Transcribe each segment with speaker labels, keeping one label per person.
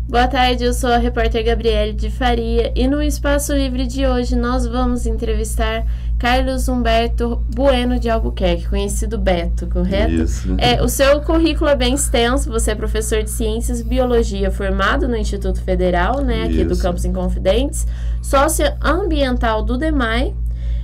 Speaker 1: Boa tarde, eu sou a repórter Gabriele de Faria e no Espaço Livre de hoje nós vamos entrevistar Carlos Humberto Bueno de Albuquerque, conhecido Beto, correto?
Speaker 2: Isso.
Speaker 1: O seu currículo é bem extenso, você é professor de Ciências e Biologia formado no Instituto Federal, né, aqui do Campus Inconfidentes, sócio ambiental do DEMAI,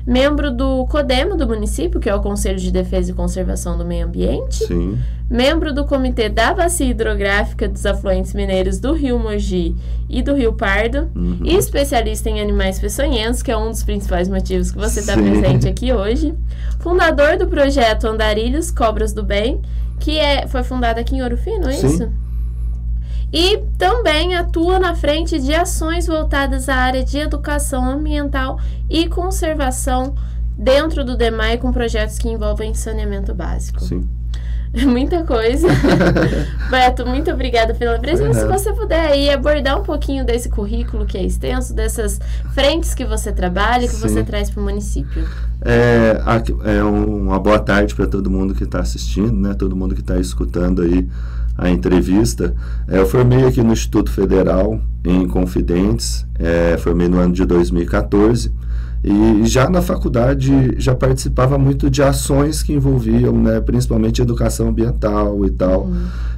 Speaker 1: membro do CODEMA do município, que é o Conselho de Defesa e Conservação do Meio Ambiente.
Speaker 2: Sim.
Speaker 1: Membro do Comitê da Bacia Hidrográfica dos Afluentes Mineiros do Rio Mogi e do Rio Pardo. E especialista em animais peçonhentos, que é um dos principais motivos que você está presente aqui hoje. Fundador do projeto Andarilhos Cobras do Bem, que foi fundado aqui em Ouro Fino, é isso? E também atua na frente de ações voltadas à área de educação ambiental e conservação dentro do DEMAI com projetos que envolvem saneamento básico.
Speaker 2: Sim.
Speaker 1: Muita coisa. Beto, muito obrigada pela presença. Se você puder aí abordar um pouquinho desse currículo que é extenso, dessas frentes que você trabalha, que você traz para o município.
Speaker 2: Uma boa tarde para todo mundo que está assistindo, né? Todo mundo que está escutando aí a entrevista. Eu formei aqui no Instituto Federal em Confidentes, formei no ano de 2014 e já na faculdade já participava muito de ações que envolviam, né, principalmente educação ambiental e tal.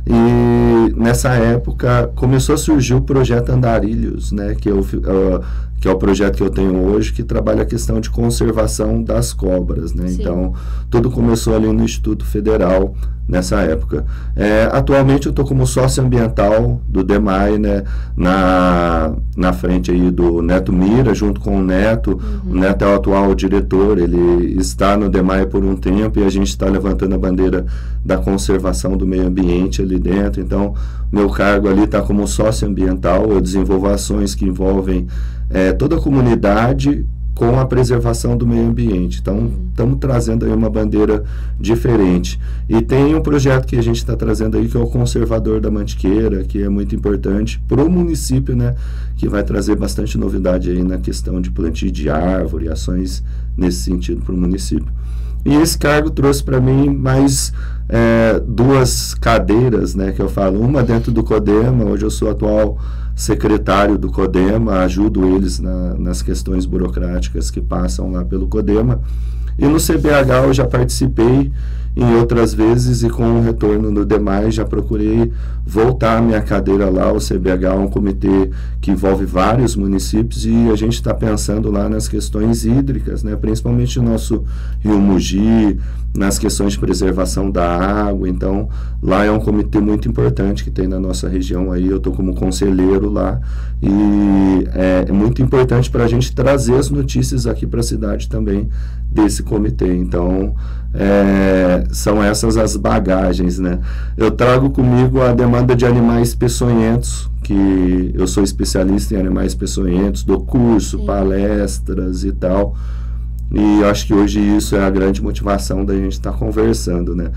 Speaker 2: E nessa época começou a surgir o projeto Andarilhos, né, que é o projeto que eu tenho hoje, que trabalha a questão de conservação das cobras, né? Então, tudo começou ali no Instituto Federal nessa época. Atualmente eu estou como sócio ambiental do DEMAI, né? Na frente aí do Neto Mira, junto com o Neto. O Neto é o atual diretor, ele está no DEMAI por um tempo e a gente está levantando a bandeira da conservação do meio ambiente ali dentro. Então, meu cargo ali está como sócio ambiental, eu desenvolvo ações que envolvem toda a comunidade com a preservação do meio ambiente. Então, estamos trazendo aí uma bandeira diferente. E tem um projeto que a gente está trazendo aí, que é o Conservador da Mantiqueira, que é muito importante para o município, né? Que vai trazer bastante novidade aí na questão de plantio de árvore, ações nesse sentido para o município. E esse cargo trouxe para mim mais duas cadeiras, né? Que eu falo, uma dentro do CODEMA, hoje eu sou atual secretário do CODEMA, ajudo eles nas questões burocráticas que passam lá pelo CODEMA. E no CBH eu já participei em outras vezes e com o retorno no DEMAI já procurei voltar a minha cadeira lá. O CBH é um comitê que envolve vários municípios e a gente está pensando lá nas questões hídricas, né? Principalmente no nosso Rio Mogi, nas questões de preservação da água. Então, lá é um comitê muito importante que tem na nossa região aí. Eu estou como conselheiro lá e é muito importante para a gente trazer as notícias aqui para a cidade também desse comitê. Então, são essas as bagagens, né? Eu trago comigo a demanda de animais peçonhentos, que eu sou especialista em animais peçonhentos, dou curso, palestras e tal. E eu acho que hoje isso é a grande motivação da gente estar conversando, né?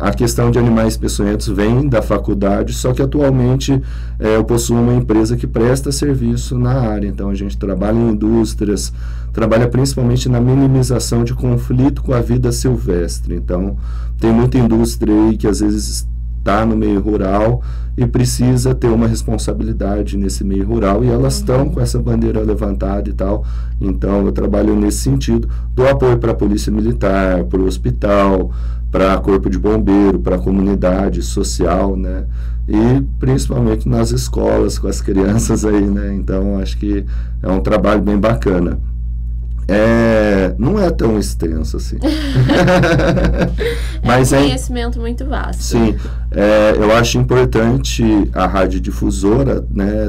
Speaker 2: A questão de animais peçonhentos vem da faculdade, só que atualmente eu possuo uma empresa que presta serviço na área. Então a gente trabalha em indústrias, trabalha principalmente na minimização de conflito com a vida silvestre. Então tem muita indústria aí que às vezes está no meio rural e precisa ter uma responsabilidade nesse meio rural e elas estão com essa bandeira levantada e tal. Então eu trabalho nesse sentido, dou apoio para a polícia militar, para o hospital, para corpo de bombeiro, para a comunidade social, né? E principalmente nas escolas com as crianças aí, né? Então acho que é um trabalho bem bacana. Não é tão extenso assim.
Speaker 1: Mas é um conhecimento muito vasto.
Speaker 2: Sim, eu acho importante a radiodifusora, né,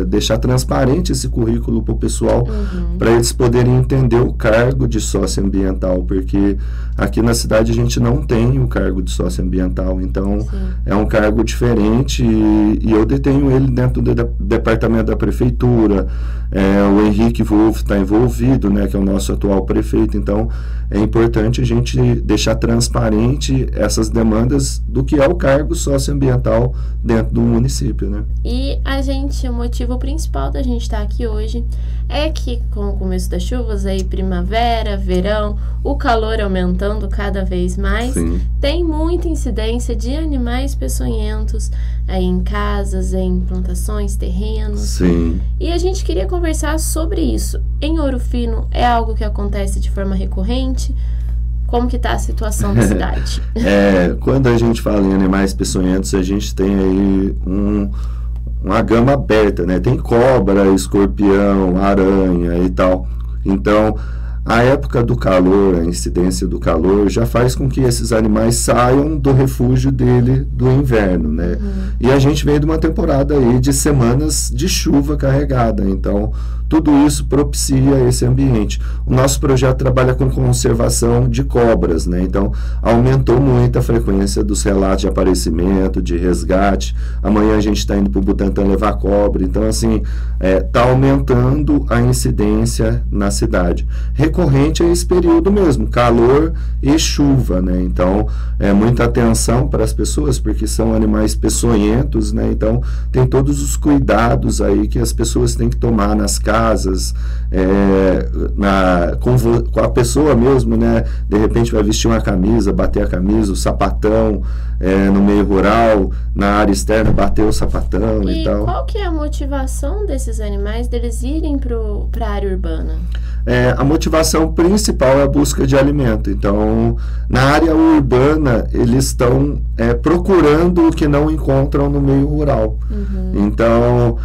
Speaker 2: deixar transparente esse currículo para o pessoal, para eles poderem entender o cargo de socioambiental, porque aqui na cidade a gente não tem o cargo de socioambiental, então é um cargo diferente e eu detenho ele dentro do departamento da prefeitura. O Henrique Wolff está envolvido, Augusto, né, que é o nosso atual prefeito. Então, é importante a gente deixar transparente essas demandas do que é o cargo socioambiental dentro do município, né?
Speaker 1: E o motivo principal da gente estar aqui hoje é que, com o começo das chuvas, aí primavera, verão, o calor aumentando cada vez mais, sim, tem muita incidência de animais peçonhentos aí em casas, em plantações, terrenos.
Speaker 2: Sim.
Speaker 1: E a gente queria conversar sobre isso. Em Ouro Fino, é algo que acontece de forma recorrente? Como que está a situação da cidade?
Speaker 2: Quando a gente fala em animais peçonhentos, a gente tem aí uma gama aberta, né? Tem cobra, escorpião, aranha e tal. Então, a época do calor, a incidência do calor, já faz com que esses animais saiam do refúgio dele do inverno, né? E a gente vem de uma temporada aí de semanas de chuva carregada, então tudo isso propicia esse ambiente. O nosso projeto trabalha com conservação de cobras, né? Então, aumentou muito a frequência dos relatos de aparecimento, de resgate. Amanhã a gente está indo para o Butantã levar cobra. Então, assim, está aumentando a incidência na cidade. Recorrente a esse período mesmo, calor e chuva, né? Então, muita atenção para as pessoas, porque são animais peçonhentos, né? Então, tem todos os cuidados aí que as pessoas têm que tomar nas casas, com a pessoa mesmo, né? De repente vai vestir uma camisa, bater a camisa, o sapatão, no meio rural, na área externa, bater o sapatão e tal.
Speaker 1: E qual que é a motivação desses animais, deles irem para a área urbana?
Speaker 2: A motivação principal é a busca de alimento. Então, na área urbana, eles estão procurando o que não encontram no meio rural. Então,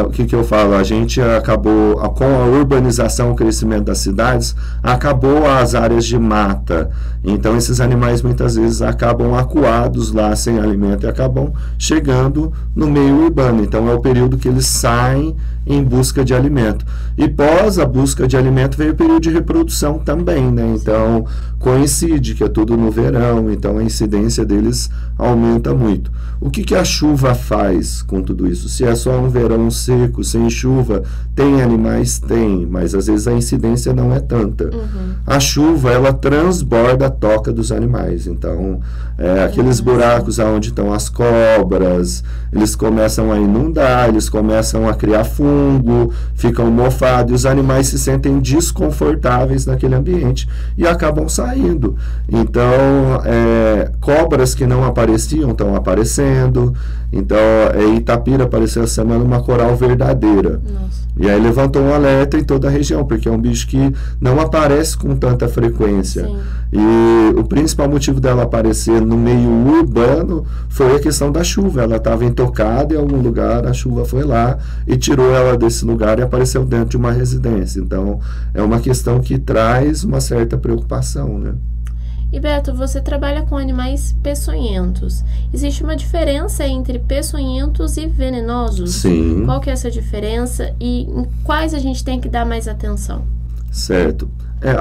Speaker 2: o que eu falo? A gente acabou, com a urbanização, o crescimento das cidades, acabou as áreas de mata. Então, esses animais muitas vezes acabam acuados lá sem alimento e acabam chegando no meio urbano. Então, é o período que eles saem em busca de alimento. E pós a busca de alimento veio o período de reprodução também, né? Então, coincide que é tudo no verão, então a incidência deles aumenta muito. O que a chuva faz com tudo isso? Se é só um verão seco, sem chuva, tem animais? Tem, mas às vezes a incidência não é tanta. A chuva, ela transborda a toca dos animais. Então, aqueles buracos onde estão as cobras, eles começam a inundar, eles começam a criar fungo, ficam mofados, e os animais se sentem desconfortáveis naquele ambiente e acabam saindo. Então, cobras que não apareciam estão aparecendo. Então, Itapira apareceu essa semana uma coral verdadeira.
Speaker 1: Nossa.
Speaker 2: E aí levantou um alerta em toda a região, porque é um bicho que não aparece com tanta frequência.
Speaker 1: Sim.
Speaker 2: E o principal motivo dela aparecer no meio urbano foi a questão da chuva. Ela estava intocada em algum lugar, a chuva foi lá e tirou ela desse lugar e apareceu dentro de uma residência. Então, é uma questão que traz uma certa preocupação, né?
Speaker 1: E Beto, você trabalha com animais peçonhentos. Existe uma diferença entre peçonhentos e venenosos?
Speaker 2: Sim.
Speaker 1: Qual que é essa diferença e em quais a gente tem que dar mais atenção?
Speaker 2: Certo.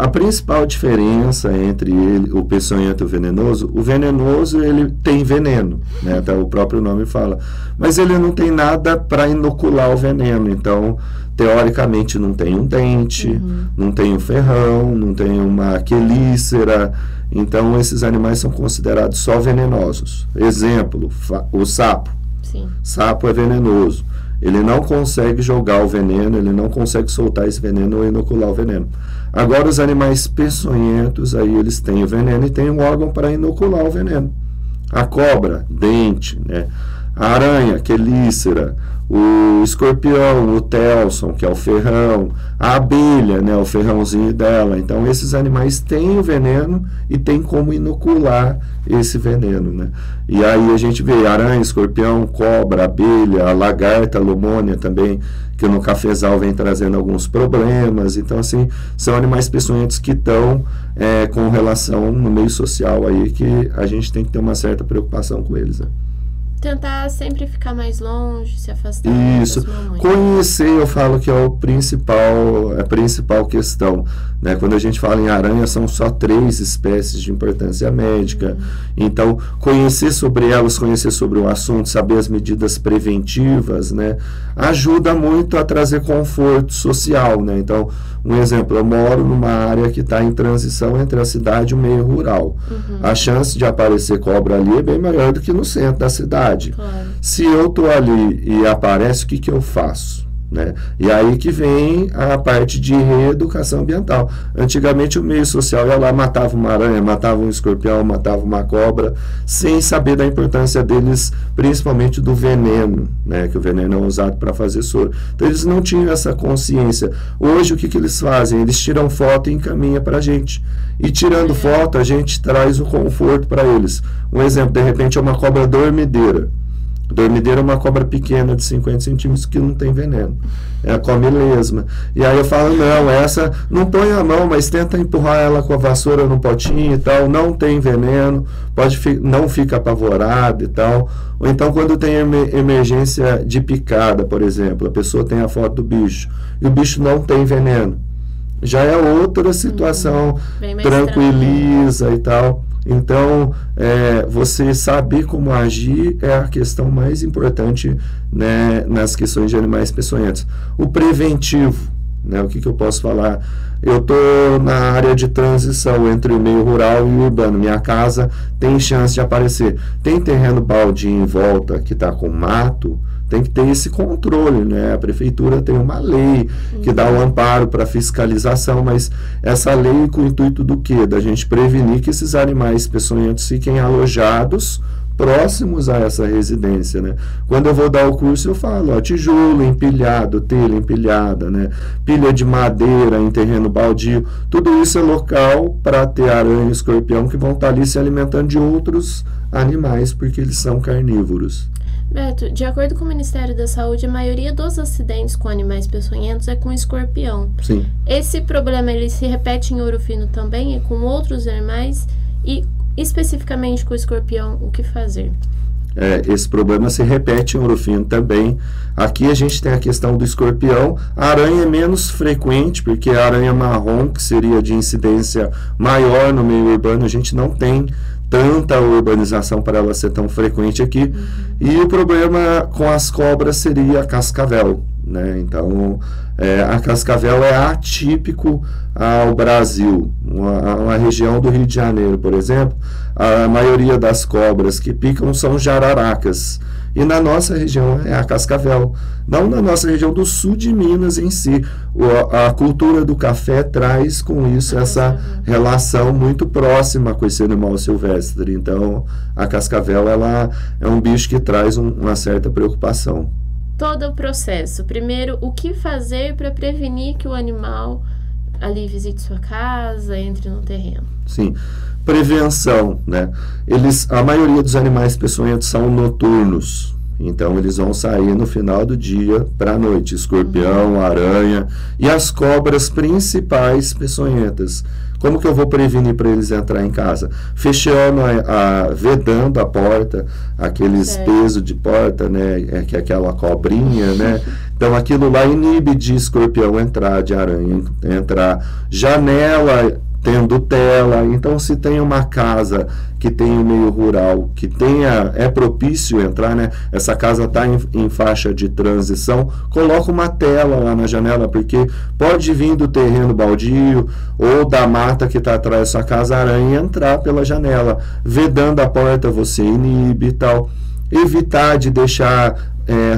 Speaker 2: A principal diferença entre o peçonhento e o venenoso ele tem veneno, né? Até o próprio nome fala. Mas ele não tem nada para inocular o veneno. Então, teoricamente, não tem um dente, não tem um ferrão, não tem uma quelícera. Então, esses animais são considerados só venenosos. Exemplo, o sapo.
Speaker 1: Sim.
Speaker 2: Sapo é venenoso. Ele não consegue jogar o veneno, ele não consegue soltar esse veneno ou inocular o veneno. Agora, os animais peçonhentos, aí eles têm o veneno e têm um órgão para inocular o veneno. A cobra, dente, né? A aranha, quelícera, o escorpião, o telson, que é o ferrão, a abelha, né, o ferrãozinho dela. Então, esses animais têm o veneno e tem como inocular esse veneno, né? E aí a gente vê aranha, escorpião, cobra, abelha, a lagarta, a lumônia também, que no cafezal vem trazendo alguns problemas. Então, assim, são animais peçonhentos que estão com relação no meio social aí, que a gente tem que ter uma certa preocupação com eles, né?
Speaker 1: tentar sempre ficar mais longe, se afastar.
Speaker 2: Isso. Conhecer, eu falo que é a principal questão, né? Quando a gente fala em aranha, são só 3 espécies de importância médica. Então, conhecer sobre elas, conhecer sobre o assunto, saber as medidas preventivas, né? Ajuda muito a trazer conforto social, né? Então, um exemplo, eu moro numa área que está em transição entre a cidade e o meio rural. A chance de aparecer cobra ali é bem maior do que no centro da cidade.
Speaker 1: Claro.
Speaker 2: Se eu estou ali e aparece, o que eu faço? Né? E aí que vem a parte de reeducação ambiental. Antigamente o meio social ia lá, matava uma aranha, matava um escorpião, matava uma cobra, sem saber da importância deles, principalmente do veneno, né? Que o veneno é usado para fazer soro. Então eles não tinham essa consciência. Hoje o que eles fazem? Eles tiram foto e encaminham para a gente. E tirando foto, a gente traz o conforto para eles. Um exemplo, de repente é uma cobra dormideira. Dormideira é uma cobra pequena de 50 centímetros que não tem veneno. Ela come lesma. E aí eu falo, não, essa não põe a mão, mas tenta empurrar ela com a vassoura no potinho e tal, não tem veneno, não fica apavorada e tal. Ou então quando tem emergência de picada, por exemplo, a pessoa tem a foto do bicho e o bicho não tem veneno. Já é outra situação, tranquiliza e tal. Então, você saber como agir é a questão mais importante, né, nas questões de animais peçonhentos. O preventivo, né, o que eu posso falar? Eu estou na área de transição entre o meio rural e o urbano. Minha casa tem chance de aparecer. Tem terreno baldio em volta que está com mato, tem que ter esse controle, né? A prefeitura tem uma lei que dá o amparo para fiscalização, mas essa lei com o intuito do quê? Da gente prevenir que esses animais peçonhentos fiquem alojados próximos a essa residência, né? Quando eu vou dar o curso, eu falo, ó, tijolo empilhado, telha empilhada, né? Pilha de madeira em terreno baldio, tudo isso é local para ter aranha e escorpião que vão estar ali se alimentando de outros animais, porque eles são carnívoros.
Speaker 1: Beto, de acordo com o Ministério da Saúde, a maioria dos acidentes com animais peçonhentos é com escorpião.
Speaker 2: Sim.
Speaker 1: Esse problema ele se repete em Ouro Fino também e com outros animais? E especificamente com o escorpião, o que fazer?
Speaker 2: Esse problema se repete em Ouro Fino também. Aqui a gente tem a questão do escorpião. A aranha é menos frequente, porque a aranha marrom, que seria de incidência maior no meio urbano, a gente não tem tanta urbanização para ela ser tão frequente aqui. E o problema com as cobras seria a cascavel, né? Então, a cascavel é atípico ao Brasil. Uma região do Rio de Janeiro, por exemplo, a maioria das cobras que picam são jararacas. E na nossa região é a cascavel. Não na nossa região do sul de Minas em si. A cultura do café traz com isso essa relação muito próxima com esse animal silvestre. Então, a cascavel ela é um bicho que traz uma certa preocupação.
Speaker 1: Todo o processo. Primeiro, o que fazer para prevenir que o animal ali visite sua casa, entre no terreno?
Speaker 2: Sim. Prevenção, né? A maioria dos animais peçonhentos são noturnos, então eles vão sair no final do dia para a noite, escorpião, aranha e as cobras principais peçonhentas. Como que eu vou prevenir para eles entrar em casa? Fechando, vedando a porta, aqueles pesos de porta, né? Que é aquela cobrinha, né? Então aquilo lá inibe de escorpião entrar, de aranha entrar. Janela tendo tela. Então, se tem uma casa que tem um meio rural, que é propício entrar, né? Essa casa está em faixa de transição, coloca uma tela lá na janela, porque pode vir do terreno baldio ou da mata que está atrás da sua casa, a aranha entrar pela janela. Vedando a porta, você inibe e tal. Evitar de deixar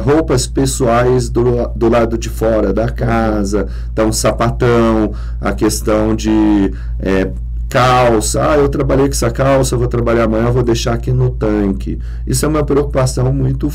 Speaker 2: roupas pessoais do lado de fora da casa, então sapatão, a questão de calça, eu trabalhei com essa calça, eu vou trabalhar amanhã, eu vou deixar aqui no tanque. Isso é uma preocupação muito...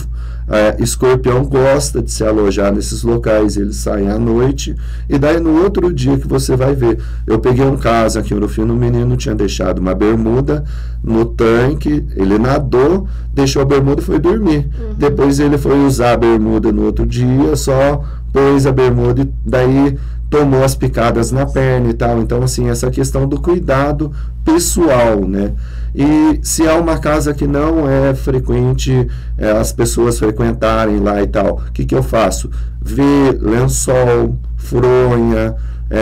Speaker 2: escorpião gosta de se alojar nesses locais, eles saem à noite, e daí no outro dia que você vai ver. Eu peguei um caso aqui no Fino, um menino tinha deixado uma bermuda no tanque, ele nadou, deixou a bermuda e foi dormir. Depois ele foi usar a bermuda no outro dia, só pôs a bermuda e daí tomou as picadas na perna e tal. Então, assim, essa questão do cuidado pessoal, né? E se há uma casa que não é frequente as pessoas frequentarem lá e tal, o que eu faço? Ver lençol, fronha,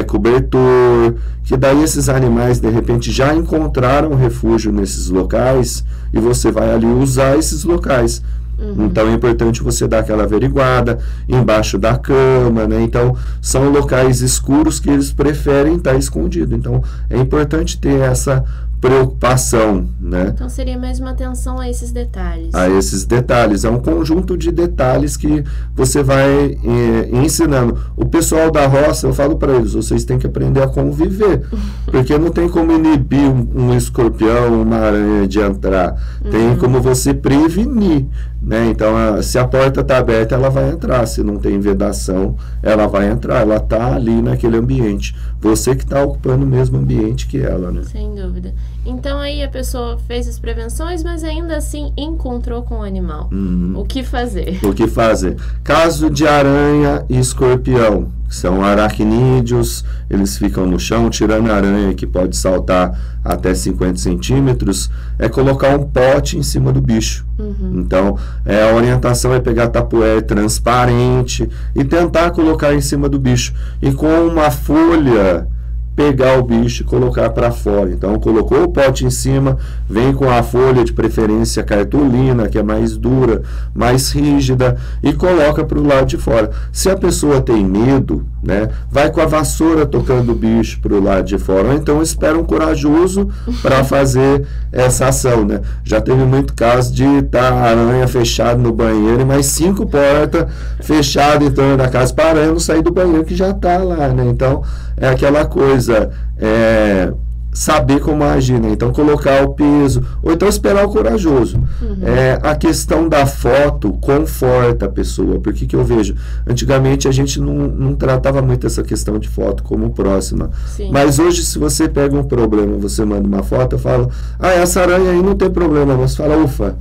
Speaker 2: cobertor, que daí esses animais de repente já encontraram refúgio nesses locais e você vai ali usar esses locais. Então é importante você dar aquela averiguada embaixo da cama, né? Então são locais escuros que eles preferem estar escondidos. Então é importante ter essa preocupação, né?
Speaker 1: Então seria mais uma atenção a esses detalhes.
Speaker 2: A esses detalhes. É um conjunto de detalhes que você vai ensinando. O pessoal da roça, eu falo para eles, vocês têm que aprender a conviver. Porque não tem como inibir um escorpião, uma aranha de entrar. Tem como você prevenir, né? Então, se a porta está aberta, ela vai entrar. Se não tem vedação, ela vai entrar. Ela está ali naquele ambiente. Você que está ocupando o mesmo ambiente que ela, né?
Speaker 1: Sem dúvida. Então, aí a pessoa fez as prevenções, mas ainda assim encontrou com o animal. O que fazer?
Speaker 2: O que fazer? Caso de aranha e escorpião, que são aracnídeos, eles ficam no chão, tirando a aranha que pode saltar até 50 centímetros, é colocar um pote em cima do bicho. Então, a orientação é pegar tapoé transparente e tentar colocar em cima do bicho. E com uma folha, pegar o bicho e colocar para fora. Então, colocou o pote em cima, vem com a folha, de preferência cartolina, que é mais dura, mais rígida, e coloca para o lado de fora. Se a pessoa tem medo, né, vai com a vassoura tocando o bicho para o lado de fora, ou então espera um corajoso para fazer essa ação, né? Já teve muito caso de estar a aranha fechada no banheiro e mais 5 portas fechadas em torno da casa para a aranha não sair do banheiro que já está lá, né? Então, é aquela coisa, saber como agir, né? Então colocar o peso, ou então esperar o corajoso. A questão da foto conforta a pessoa, porque que eu vejo, antigamente a gente não tratava muito essa questão de foto como próxima.
Speaker 1: Sim.
Speaker 2: Mas hoje, se você pega um problema, você manda uma foto, eu falo, essa aranha aí não tem problema, mas fala, ufa,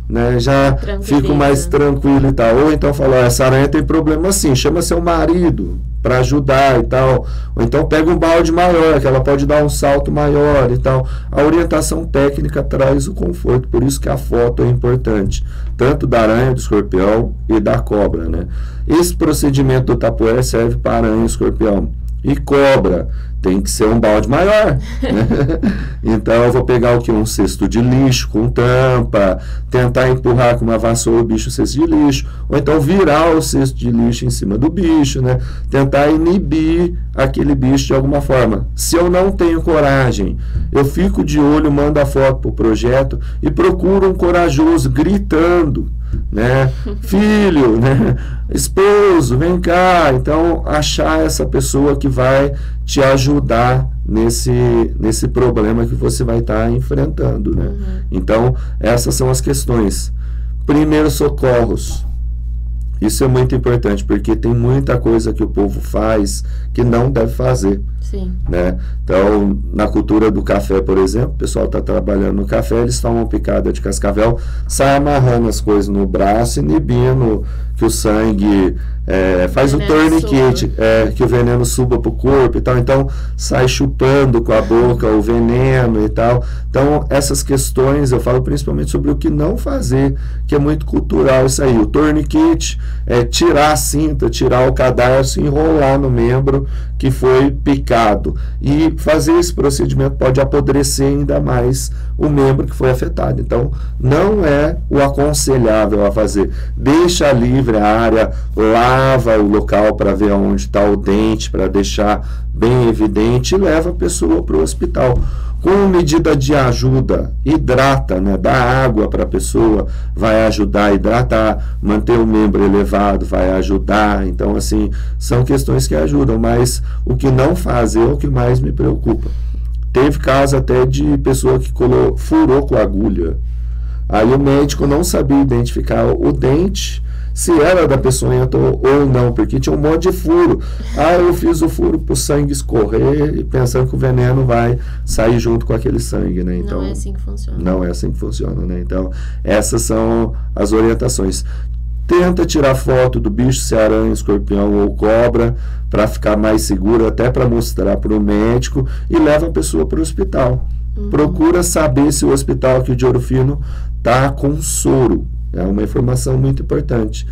Speaker 2: né, já fico mais tranquilo e tal. Ou então fala, essa aranha tem problema assim, chama seu marido para ajudar e tal. Ou então pega um balde maior, que ela pode dar um salto maior e tal. A orientação técnica traz o conforto, por isso que a foto é importante, tanto da aranha, do escorpião e da cobra, né? Esse procedimento do tapoé serve para aranha e escorpião. E cobra tem que ser um balde maior, né? Então eu vou pegar o que? Um cesto de lixo com tampa, tentar empurrar com uma vassoura o bicho o cesto de lixo, ou então virar o cesto de lixo em cima do bicho, né? Tentar inibir aquele bicho de alguma forma. Se eu não tenho coragem, eu fico de olho, mando a foto para o projeto e procuro um corajoso gritando, né? Filho, né? Esposo, vem cá. Então, achar essa pessoa que vai te ajudar nesse problema que você vai estar enfrentando, né? Então, essas são as questões. Primeiros socorros. Isso é muito importante, porque tem muita coisa que o povo faz que não deve fazer.
Speaker 1: Sim.
Speaker 2: Né? Então, na cultura do café, por exemplo, o pessoal está trabalhando no café, eles tomam picada de cascavel, sai amarrando as coisas no braço, inibindo que o sangue faz o tourniquet, que o veneno suba para o corpo e tal. Então, sai chupando com a boca o veneno e tal. Então, essas questões, eu falo principalmente sobre o que não fazer, que é muito cultural isso aí. O tourniquet é tirar a cinta, tirar o cadarço, enrolar no membro que foi picado. E fazer esse procedimento pode apodrecer ainda mais o membro que foi afetado. Então, não é o aconselhável a fazer. Deixa livre a área, lava o local para ver onde está o dente, para deixar bem evidente, e leva a pessoa para o hospital. Com medida de ajuda, hidrata, né? Dá água para a pessoa, vai ajudar a hidratar, manter o membro elevado, vai ajudar. Então, assim, são questões que ajudam, mas o que não fazer é o que mais me preocupa. Teve caso até de pessoa que furou com agulha. Aí o médico não sabia identificar o dente, se era da peçonhenta ou não, porque tinha um monte de furo. Eu fiz o furo para o sangue escorrer e pensando que o veneno vai sair junto com aquele sangue, né? Então,
Speaker 1: não é assim que funciona.
Speaker 2: Não é assim que funciona, né? Então, essas são as orientações. tenta tirar foto do bicho, se é aranha, escorpião ou cobra, para ficar mais seguro, até para mostrar para o médico, e leva a pessoa para o hospital. Procura saber se o hospital aqui de Ouro Fino está com soro. É uma informação muito importante.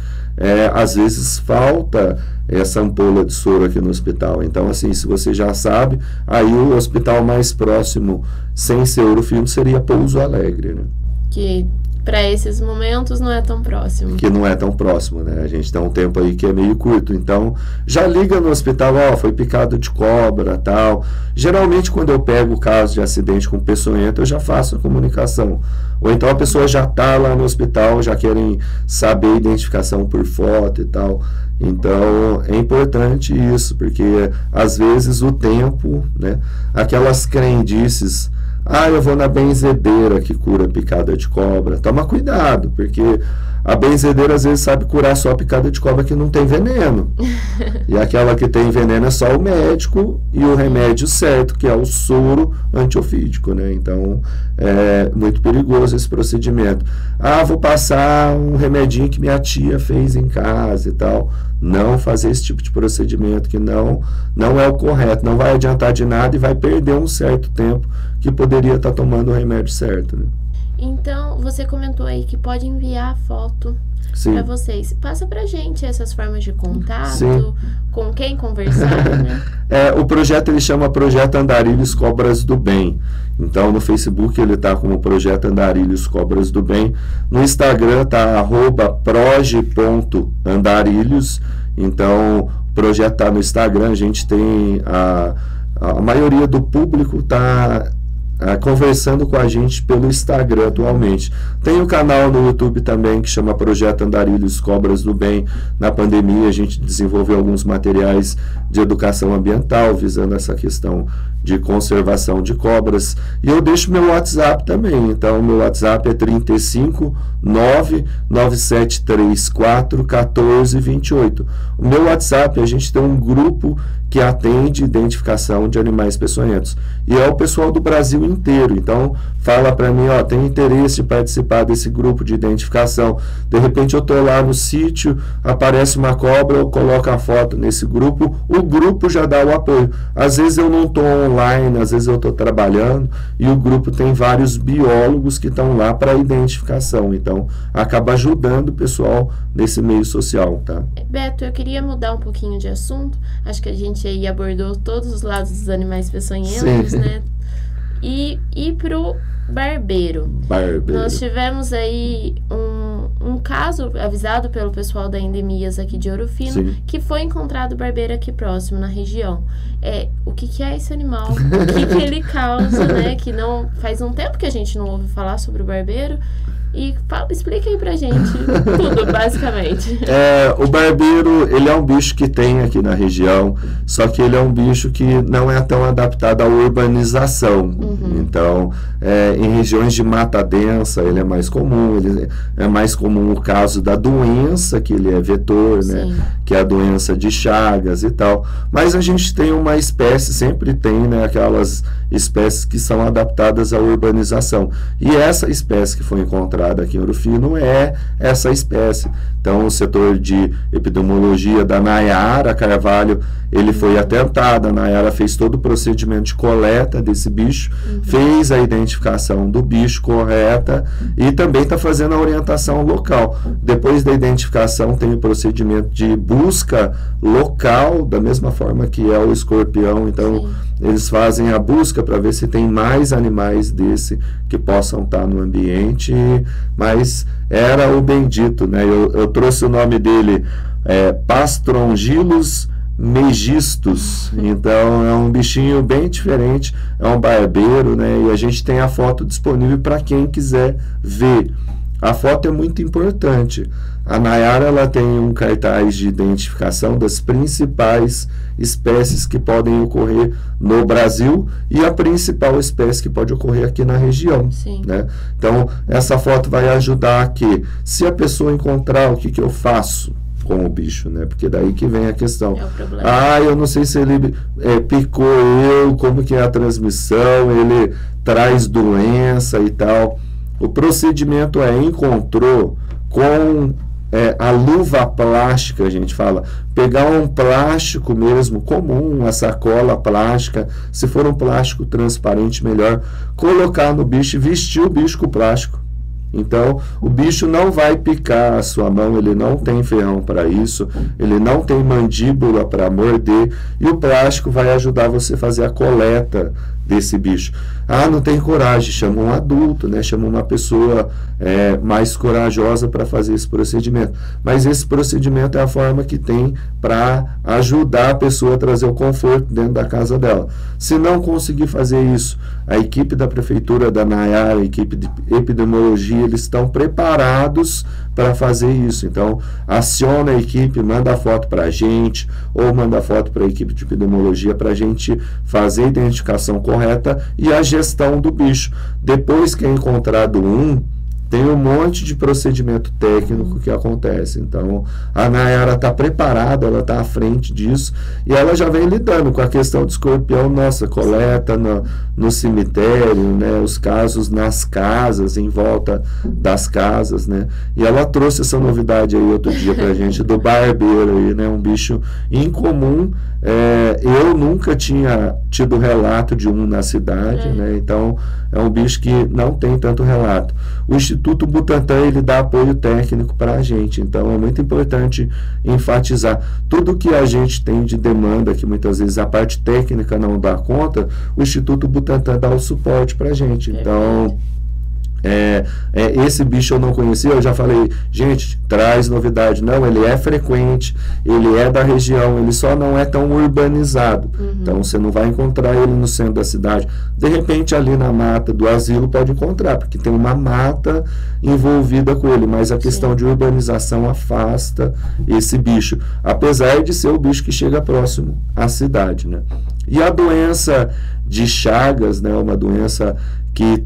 Speaker 2: Às vezes falta essa ampola de soro aqui no hospital. Então, assim, se você já sabe, aí o hospital mais próximo, sem ser Ouro Fino, seria Pouso Alegre, né?
Speaker 1: Que para esses momentos não é tão próximo.
Speaker 2: Que não é tão próximo, né? A gente tem um tempo aí que é meio curto. Então, já liga no hospital, foi picado de cobra, tal. Geralmente, quando eu pego o caso de acidente com peçonhenta, eu já faço a comunicação. Ou então a pessoa já está lá no hospital, já querem saber a identificação por foto e tal. Então, é importante isso, porque às vezes o tempo, né? Aquelas crendices, eu vou na benzedeira que cura picada de cobra. Toma cuidado, porque a benzedeira às vezes sabe curar só a picada de cobra que não tem veneno. E aquela que tem veneno é só o médico e o remédio certo, que é o soro antiofídico, né? Então, é muito perigoso esse procedimento. Vou passar um remedinho que minha tia fez em casa e tal. Não fazer esse tipo de procedimento, que não é o correto. Não vai adiantar de nada e vai perder um certo tempo que poderia estar tomando o remédio certo, né?
Speaker 1: Então, você comentou aí que pode enviar foto para vocês. Passa pra gente essas formas de contato,
Speaker 2: Sim.
Speaker 1: com quem conversar, né?
Speaker 2: O projeto ele chama Projeto Andarilhos Cobras do Bem. Então, no Facebook ele está como Projeto Andarilhos Cobras do Bem. No Instagram está @proj.andarilhos. Então, o projeto está no Instagram. A gente tem a maioria do público está conversando com a gente pelo Instagram atualmente. Tem o canal no YouTube também que chama Projeto Andarilhos Cobras do Bem. Na pandemia a gente desenvolveu alguns materiais de educação ambiental visando essa questão de conservação de cobras. E eu deixo meu WhatsApp também. Então, meu WhatsApp é 35 99734 1428. O meu WhatsApp, a gente tem um grupo que atende identificação de animais peçonhentos. E é o pessoal do Brasil inteiro. Então, fala para mim, tem interesse de participar desse grupo de identificação. De repente, eu estou lá no sítio, aparece uma cobra, eu coloco a foto nesse grupo, o grupo já dá o apoio. Às vezes eu não estou online, às vezes eu estou trabalhando, e o grupo tem vários biólogos que estão lá para identificação. Então, acaba ajudando o pessoal nesse meio social, tá?
Speaker 1: Beto, eu queria mudar um pouquinho de assunto. Acho que a gente aí abordou todos os lados dos animais peçonhentos, né? E pro barbeiro. Nós tivemos aí um caso avisado pelo pessoal da Endemias aqui de Ouro Fino,
Speaker 2: Sim.
Speaker 1: que foi encontrado barbeiro aqui próximo, na região. O que é esse animal? O que ele causa, né? Que não faz um tempo que a gente não ouve falar sobre o barbeiro. E explica aí pra gente tudo, basicamente.
Speaker 2: O barbeiro, ele é um bicho que tem aqui na região, só que ele é um bicho que não é tão adaptado à urbanização. Então, em regiões de mata densa, ele é mais comum. É mais comum o caso da doença, que ele é vetor, né? Que é a doença de Chagas e tal. Mas a gente tem uma espécie, sempre tem, né? Aquelas espécies que são adaptadas à urbanização. E essa espécie que foi encontrada aqui em Ouro Fino é essa espécie. Então, o setor de epidemiologia da Nayara Carvalho, ele foi atentado. A Nayara fez todo o procedimento de coleta desse bicho, fez a identificação do bicho correta e também está fazendo a orientação local. Depois da identificação, tem o procedimento de busca local, da mesma forma que é o escorpião. Então, eles fazem a busca para ver se tem mais animais desse que possam estar no ambiente, mas era o bendito, né? Eu trouxe o nome dele, Pastrongylus megistus. Então é um bichinho bem diferente, é um barbeiro, né? E a gente tem a foto disponível para quem quiser ver. A foto é muito importante. A Nayara, ela tem um cartaz de identificação das principais espécies que podem ocorrer no Brasil e a principal espécie que pode ocorrer aqui na região, né? Então, essa foto vai ajudar que, se a pessoa encontrar, o que eu faço com o bicho, né? Porque daí que vem a questão.
Speaker 1: É o problema.
Speaker 2: Eu não sei se ele picou como que é a transmissão, ele traz doença e tal. O procedimento encontrou com a luva plástica, a gente fala, pegar um plástico mesmo comum, uma sacola plástica, se for um plástico transparente, melhor, colocar no bicho e vestir o bicho com plástico. Então, o bicho não vai picar a sua mão, ele não tem ferrão para isso, ele não tem mandíbula para morder, e o plástico vai ajudar você a fazer a coleta desse bicho. Ah, não tem coragem, chama um adulto, né? Chama uma pessoa mais corajosa para fazer esse procedimento. Mas esse procedimento é a forma que tem para ajudar a pessoa a trazer o conforto dentro da casa dela. Se não conseguir fazer isso, a equipe da prefeitura da Nayara, a equipe de epidemiologia, eles estão preparados para fazer isso. Então, aciona a equipe, manda a foto para a gente, ou manda a foto para a equipe de epidemiologia para a gente fazer a identificação correta e a gestão do bicho. Depois que é encontrado tem um monte de procedimento técnico que acontece. Então, a Nayara está preparada, ela está à frente disso, e ela já vem lidando com a questão do escorpião, coleta no cemitério, né, os casos nas casas, em volta das casas, né, e ela trouxe essa novidade aí outro dia pra gente, do barbeiro aí, né, um bicho incomum. Eu nunca tinha tido relato de na cidade, né, então é um bicho que não tem tanto relato. O Instituto Butantan, ele dá apoio técnico para a gente, então é muito importante enfatizar tudo que a gente tem de demanda, que muitas vezes a parte técnica não dá conta, o Instituto Butantan dá o suporte para a gente. Então, esse bicho eu não conhecia, eu já falei, gente, traz novidade. Não, ele é frequente, ele é da região, ele só não é tão urbanizado. Então você não vai encontrar ele no centro da cidade. De repente ali na mata do asilo pode encontrar, porque tem uma mata envolvida com ele, mas a questão de urbanização afasta esse bicho, apesar de ser o bicho que chega próximo à cidade, né? E a doença de Chagas, né, uma doença que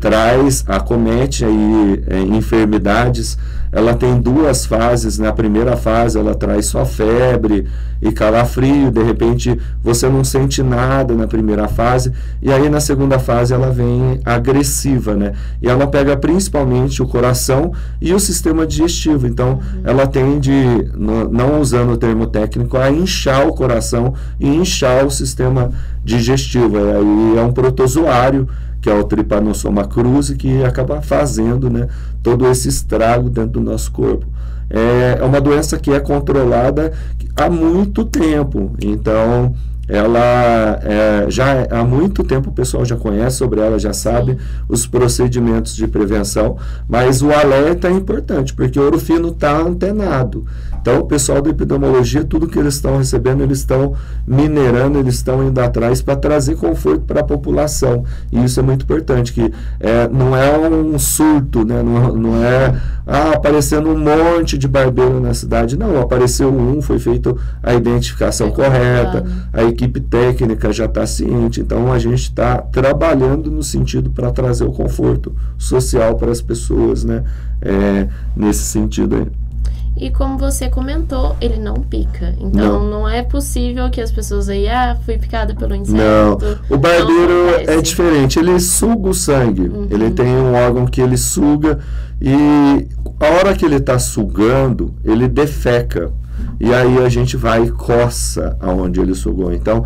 Speaker 2: acomete aí enfermidades, ela tem duas fases. Na primeira fase ela traz só febre e calafrio, de repente você não sente nada na primeira fase, e aí na segunda fase ela vem agressiva, né? E ela pega principalmente o coração e o sistema digestivo. Então ela tende, não usando o termo técnico, a inchar o coração e inchar o sistema digestivo. Aí é um protozoário, que é o Trypanosoma cruzi, que acaba fazendo, né, todo esse estrago dentro do nosso corpo. É uma doença que é controlada há muito tempo, então ela já há muito tempo o pessoal já conhece sobre ela, já sabe os procedimentos de prevenção, mas o alerta é importante, porque o Ouro Fino está antenado. Então o pessoal da epidemiologia, tudo que eles estão recebendo, eles estão minerando, eles estão indo atrás para trazer conforto para a população, e isso é muito importante, que não é um surto, né? Não é aparecendo um monte de barbeiro na cidade, não, apareceu foi feita a identificação correta, a equipe técnica já está ciente, então a gente está trabalhando no sentido para trazer o conforto social para as pessoas, né? Nesse sentido aí.
Speaker 1: E como você comentou, ele não pica. Então não é possível que as pessoas aí, fui picada pelo inseto.
Speaker 2: Não, o barbeiro é diferente, ele suga o sangue, ele tem um órgão que ele suga, e a hora que ele está sugando, ele defeca. E aí a gente vai e coça aonde ele sugou. Então,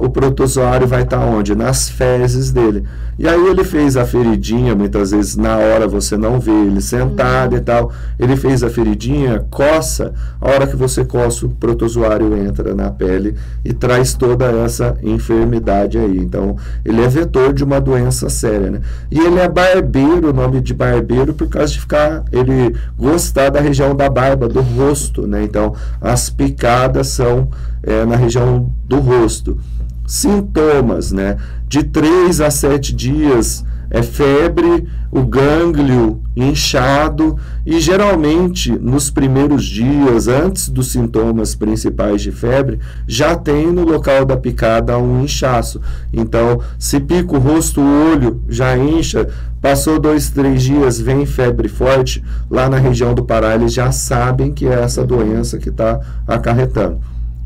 Speaker 2: o protozoário vai estar onde? Nas fezes dele. E aí ele fez a feridinha, muitas vezes na hora você não vê ele sentado e tal. Ele fez a feridinha, coça. A hora que você coça, o protozoário entra na pele e traz toda essa enfermidade aí. Então, ele é vetor de uma doença séria, né? E ele é barbeiro, o nome de barbeiro, por causa de ele gostar da região da barba, do rosto, né? Então, as picadas são na região do rosto. Sintomas, né? De 3 a 7 dias é febre, o gânglio inchado, e geralmente nos primeiros dias, antes dos sintomas principais de febre, já tem no local da picada um inchaço. Então, se pica o rosto, o olho já incha, passou 2, 3 dias, vem febre forte, lá na região do Pará eles já sabem que é essa doença que está acarretando.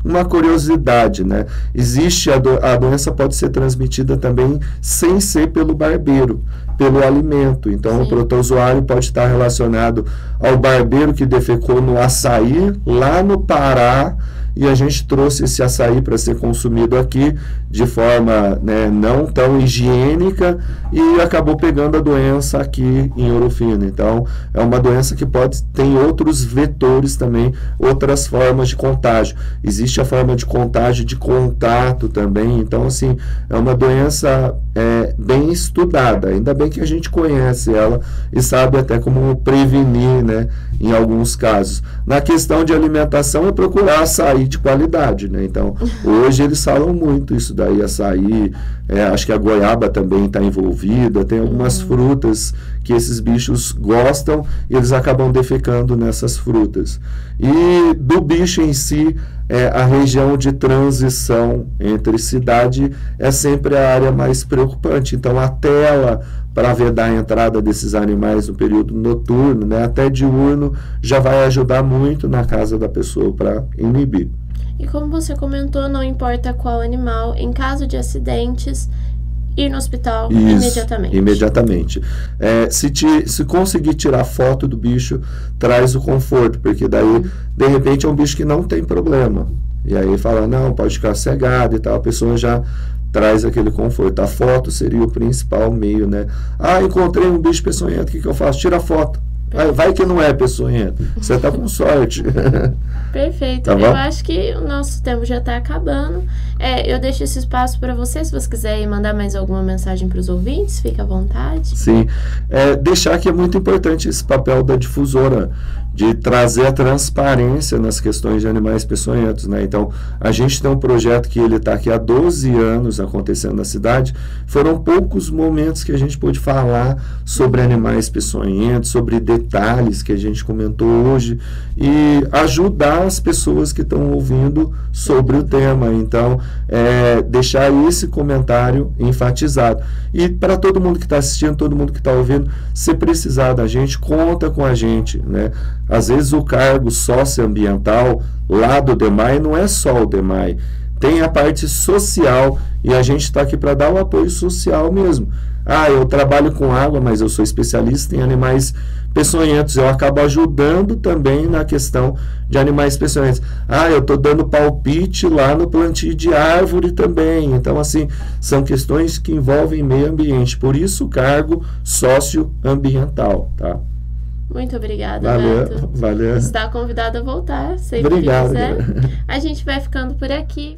Speaker 2: uma curiosidade, né? Existe a doença pode ser transmitida também sem ser pelo barbeiro, pelo alimento. Então, o protozoário pode estar relacionado ao barbeiro que defecou no açaí lá no Pará, e a gente trouxe esse açaí para ser consumido aqui de forma, né, não tão higiênica, e acabou pegando a doença aqui em Ouro Fino. Então, é uma doença que tem outros vetores também, outras formas de contágio. Existe a forma de contágio de contato também. Então, assim, é uma doença bem estudada. Ainda bem que a gente conhece ela e sabe até como prevenir, né, em alguns casos. Na questão de alimentação, é procurar açaí de qualidade, né? Então, hoje eles falam muito isso daí, açaí, acho que a goiaba também está envolvida, tem algumas frutas que esses bichos gostam e eles acabam defecando nessas frutas. E do bicho em si, a região de transição entre cidade é sempre a área mais preocupante. Então, a tela para vedar a entrada desses animais no período noturno, né, até diurno, já vai ajudar muito na casa da pessoa para inibir.
Speaker 1: E como você comentou, não importa qual animal, em caso de acidentes, ir no hospital imediatamente.
Speaker 2: Imediatamente. Se conseguir tirar foto do bicho, traz o conforto, porque daí, de repente, é um bicho que não tem problema. E aí fala, não, pode ficar cegado e tal, a pessoa já traz aquele conforto. A foto seria o principal meio, né? Ah, encontrei um bicho peçonhento, o que eu faço? Tira a foto. Vai que não é peçonhento. Você está com sorte.
Speaker 1: Perfeito.
Speaker 2: Tá bom?
Speaker 1: Eu acho que o nosso tempo já está acabando. Eu deixo esse espaço para você. Se você quiser mandar mais alguma mensagem para os ouvintes, fica à vontade.
Speaker 2: Sim. Deixar que é muito importante esse papel da difusora, de trazer a transparência nas questões de animais peçonhentos, né? Então, a gente tem um projeto que ele está aqui há 12 anos acontecendo na cidade. Foram poucos momentos que a gente pôde falar sobre animais peçonhentos, sobre detalhes que a gente comentou hoje, e ajudar as pessoas que estão ouvindo sobre o tema. Então, deixar esse comentário enfatizado. E para todo mundo que está assistindo, todo mundo que está ouvindo, se precisar da gente, conta com a gente, né? Às vezes o cargo socioambiental lá do DEMAI não é só o DEMAI, tem a parte social, e a gente está aqui para dar o apoio social mesmo. Eu trabalho com água, mas eu sou especialista em animais peçonhentos, eu acabo ajudando também na questão de animais peçonhentos. Eu estou dando palpite lá no plantio de árvore também. Então, assim, são questões que envolvem meio ambiente, por isso o cargo socioambiental, tá?
Speaker 1: Muito obrigada, Beto.
Speaker 2: Valeu.
Speaker 1: Está convidado a voltar, sempre
Speaker 2: Obrigado,
Speaker 1: que quiser. A gente vai ficando por aqui.